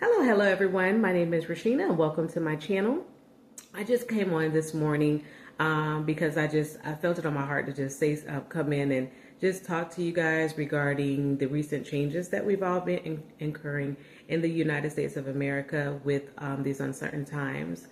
Hello everyone. My name is Rashina and welcome to my channel. I just came on this morning because I felt it on my heart to just come in and just talk to you guys regarding the recent changes that we've all been incurring in the United States of America with these uncertain times.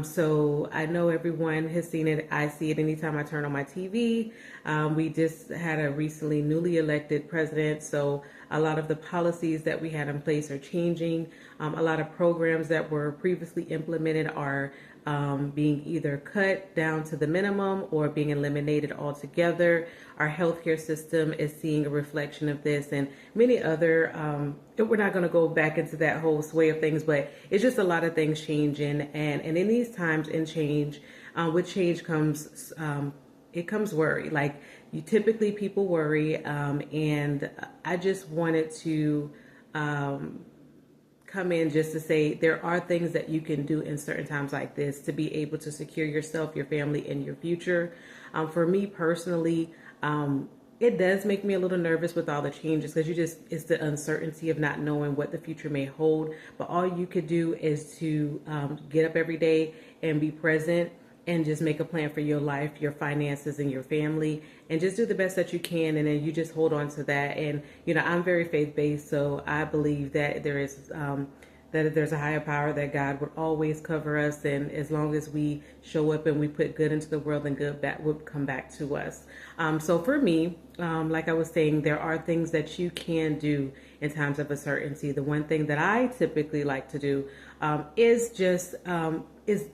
So I know everyone has seen it. I see it anytime I turn on my TV. We just had a recently newly elected president, so a lot of the policies that we had in place are changing. A lot of programs that were previously implemented are being either cut down to the minimum or being eliminated altogether. Our healthcare system is seeing a reflection of this, and many other, we're not going to go back into that whole sway of things, but it's just a lot of things changing. And in these times in change, with change comes, it comes worry. Like people worry. And I just wanted to, come in just to say there are things that you can do in certain times like this to be able to secure yourself, your family, and your future. For me personally, it does make me a little nervous with all the changes because it's the uncertainty of not knowing what the future may hold. But all you could do is to get up every day and be present and just make a plan for your life, your finances, and your family, and just do the best that you can. And then you just hold on to that. And, I'm very faith-based, so I believe that there's a higher power, that God would always cover us. And as long as we show up and we put good into the world, and good back will come back to us. So for me, like I was saying, there are things that you can do in times of uncertainty. The one thing that I typically like to do is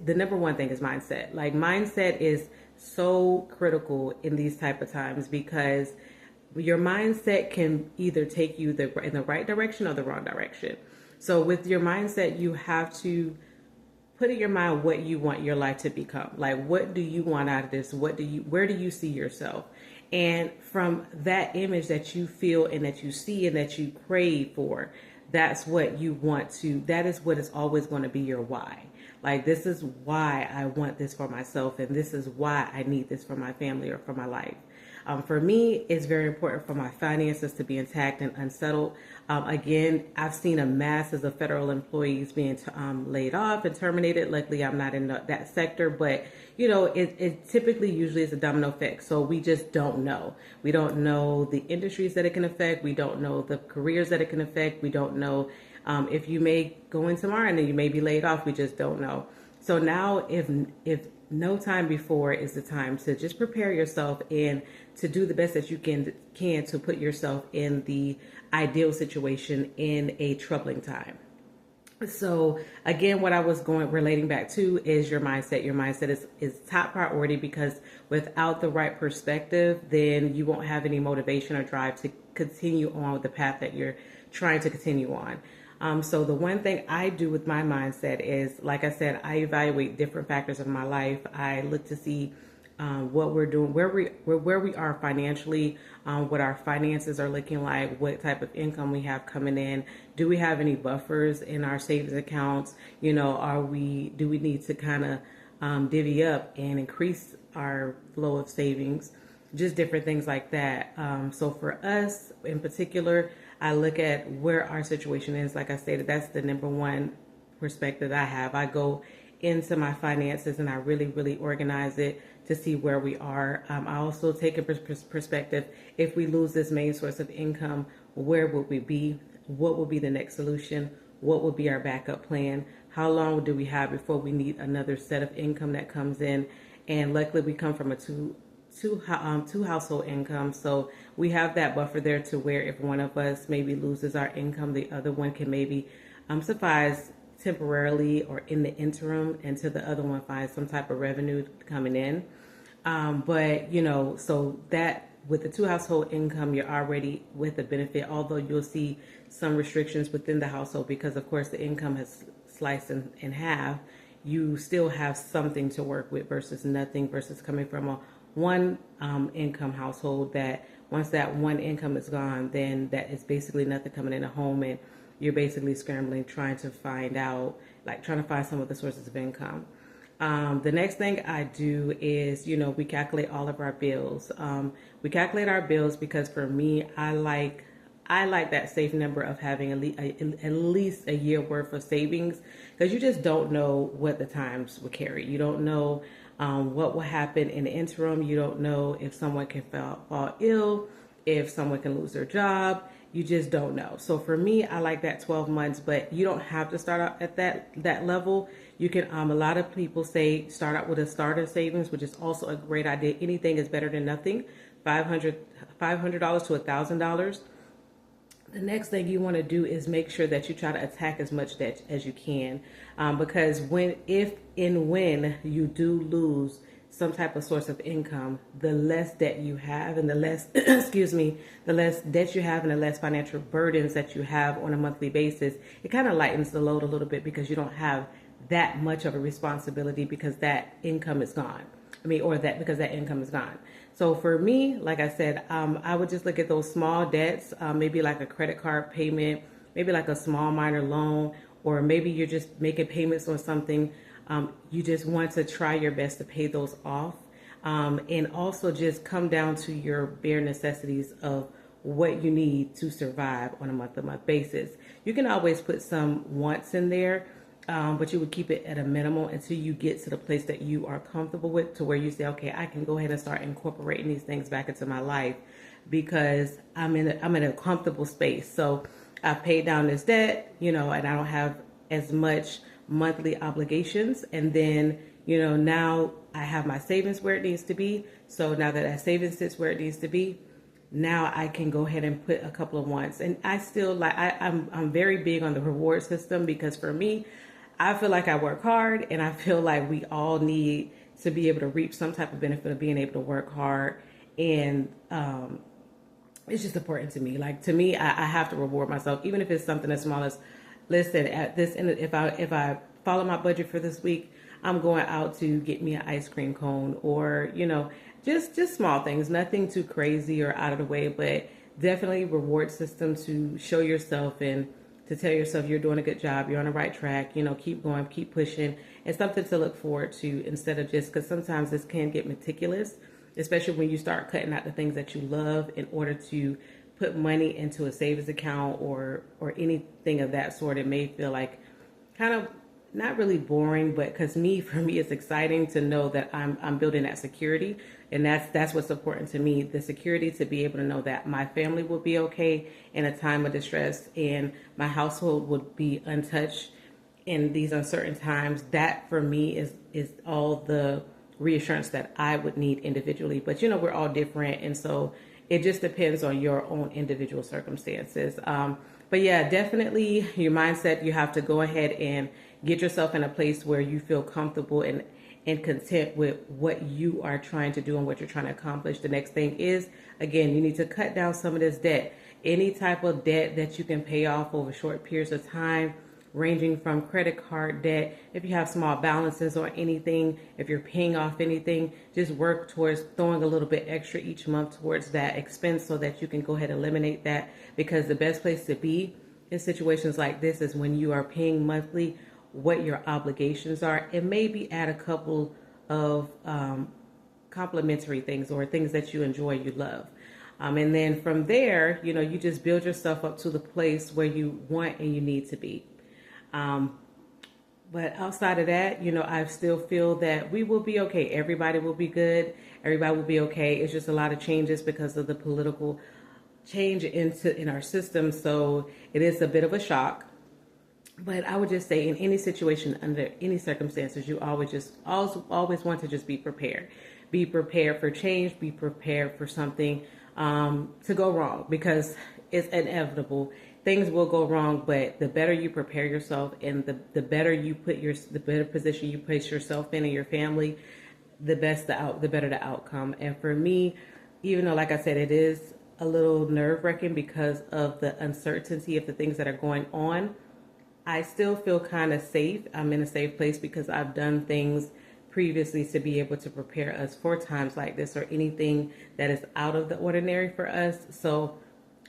the number one thing is mindset. Like mindset is so critical in these type of times because your mindset can either take you in the right direction or the wrong direction. So with your mindset, you have to put in your mind what you want your life to become. Like, what do you want out of this? where do you see yourself? And from that image that you feel and that you see and that you crave for, that's what you want to, that is what is always going to be your why. Like, this is why I want this for myself, and this is why I need this for my family or for my life. For me, it's very important for my finances to be intact and unsettled. Again, I've seen a masses of federal employees being laid off and terminated. Luckily, I'm not in that sector, but it typically usually is a domino effect. So we just don't know. We don't know the industries that it can affect. We don't know the careers that it can affect. We don't know if you may go in tomorrow and then you may be laid off. We just don't know. So now, if no time before is the time to just prepare yourself and to do the best that you can to put yourself in the ideal situation in a troubling time. So again, what I was relating back to is your mindset. Your mindset is top priority, because without the right perspective, then you won't have any motivation or drive to continue on with the path that you're trying to continue on. So the one thing I do with my mindset is, like I said, I evaluate different factors of my life. I look to see what we're doing, where we are financially, what our finances are looking like, what type of income we have coming in. Do we have any buffers in our savings accounts? Do we need to kind of divvy up and increase our flow of savings? Just different things like that. So for us in particular, I look at where our situation is. Like I stated, that's the number one perspective I have. I go into my finances and I really, really organize it to see where we are. I also take a perspective. If we lose this main source of income, where would we be? What will be the next solution? What will be our backup plan? How long do we have before we need another set of income that comes in? And luckily, we come from a two household income, so we have that buffer there to where if one of us maybe loses our income, the other one can maybe suffice temporarily or in the interim until the other one finds some type of revenue coming in. But so that with the two household income, you're already with a benefit, although you'll see some restrictions within the household because, of course, the income has sliced in half. You still have something to work with versus nothing, versus coming from a one income household that once that one income is gone, then that is basically nothing coming in the home, and you're basically scrambling, trying to find some of the sources of income. The next thing I do is, we calculate all of our bills. We calculate our bills because for me, I like I like that safe number of having at least a year worth of savings, because you just don't know what the times will carry. You don't know what will happen in the interim. You don't know if someone can fall ill, if someone can lose their job. You just don't know. So for me, I like that 12 months, but you don't have to start out at that level. You can, a lot of people say start out with a starter savings, which is also a great idea. Anything is better than nothing. $500 to $1,000. The next thing you want to do is make sure that you try to attack as much debt as you can, because if and when you do lose some type of source of income, the less debt you have and the less, the less debt you have and the less financial burdens that you have on a monthly basis, it kind of lightens the load a little bit, because you don't have that much of a responsibility because that income is gone. Because that income is gone. So for me, like I said, I would just look at those small debts, maybe like a credit card payment, maybe like a small minor loan, or maybe you're just making payments on something. You just want to try your best to pay those off, and also just come down to your bare necessities of what you need to survive on a month-to-month basis. You can always put some wants in there, but you would keep it at a minimum until you get to the place that you are comfortable with, to where you say, okay, I can go ahead and start incorporating these things back into my life, because I'm in a comfortable space. So I've paid down this debt, and I don't have as much monthly obligations. And then, now I have my savings where it needs to be. So now that savings sits where it needs to be, now I can go ahead and put a couple of wants. And I still I'm very big on the reward system, because for me, I feel like I work hard, and I feel like we all need to be able to reap some type of benefit of being able to work hard. And it's just important to me. Like, to me, I have to reward myself, even if it's something as small as, listen, at this end, if I follow my budget for this week, I'm going out to get me an ice cream cone, or just small things, nothing too crazy or out of the way, but definitely reward system to show yourself and to tell yourself you're doing a good job, you're on the right track, keep going, keep pushing, and something to look forward to, instead of just, because sometimes this can get meticulous, especially when you start cutting out the things that you love in order to put money into a savings account or anything of that sort. It may feel like kind of not really boring, but for me, it's exciting to know that I'm building that security, and that's what's important to me. The security to be able to know that my family will be okay in a time of distress, and my household would be untouched in these uncertain times. That for me is all the reassurance that I would need individually. But we're all different, and so it just depends on your own individual circumstances. But yeah, definitely your mindset, you have to go ahead and get yourself in a place where you feel comfortable and content with what you are trying to do and what you're trying to accomplish. The next thing is, again, you need to cut down some of this debt. Any type of debt that you can pay off over short periods of time, ranging from credit card debt. If you have small balances or anything, if you're paying off anything, just work towards throwing a little bit extra each month towards that expense, so that you can go ahead and eliminate that. Because the best place to be in situations like this is when you are paying monthly what your obligations are, and maybe add a couple of complimentary things or things that you enjoy, you love. And then from there, you just build yourself up to the place where you want and you need to be. But outside of that, I still feel that we will be okay. Everybody will be good. Everybody will be okay. It's just a lot of changes because of the political change in our system. So it is a bit of a shock. But I would just say, in any situation, under any circumstances, you always want to just be prepared. Be prepared for change. Be prepared for something to go wrong, because it's inevitable. Things will go wrong, but the better you prepare yourself, and the better position you place yourself in and your family, the better the outcome. And for me, even though, like I said, it is a little nerve-wracking because of the uncertainty of the things that are going on, I still feel kind of safe. I'm in a safe place because I've done things previously to be able to prepare us for times like this, or anything that is out of the ordinary for us. So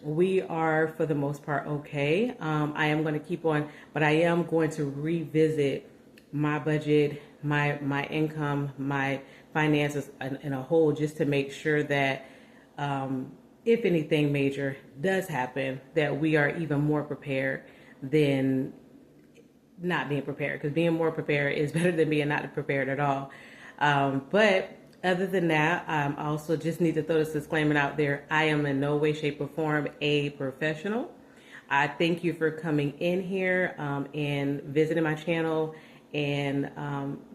we are, for the most part, okay. I am going to keep on, but I am going to revisit my budget, my income, my finances in a whole, just to make sure that if anything major does happen, that we are even more prepared than not being prepared, because being more prepared is better than being not prepared at all. But other than that, I also just need to throw this disclaimer out there. I am in no way, shape, or form a professional. I thank you for coming in here and visiting my channel and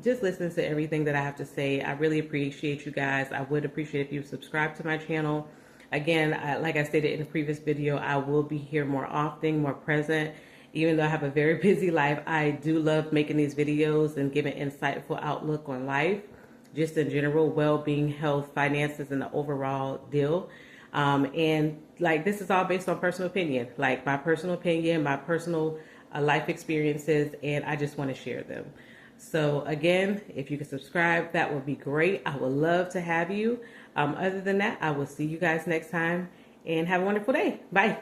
just listening to everything that I have to say. I really appreciate you guys. I would appreciate if you subscribe to my channel. Again, like I stated in the previous video, I will be here more often, more present. Even though I have a very busy life, I do love making these videos and giving insightful outlook on life, just in general, well-being, health, finances, and the overall deal. And like, this is all based on personal opinion, like my personal opinion, my personal life experiences, and I just want to share them. So again, if you can subscribe, that would be great. I would love to have you. Other than that, I will see you guys next time, and have a wonderful day. Bye.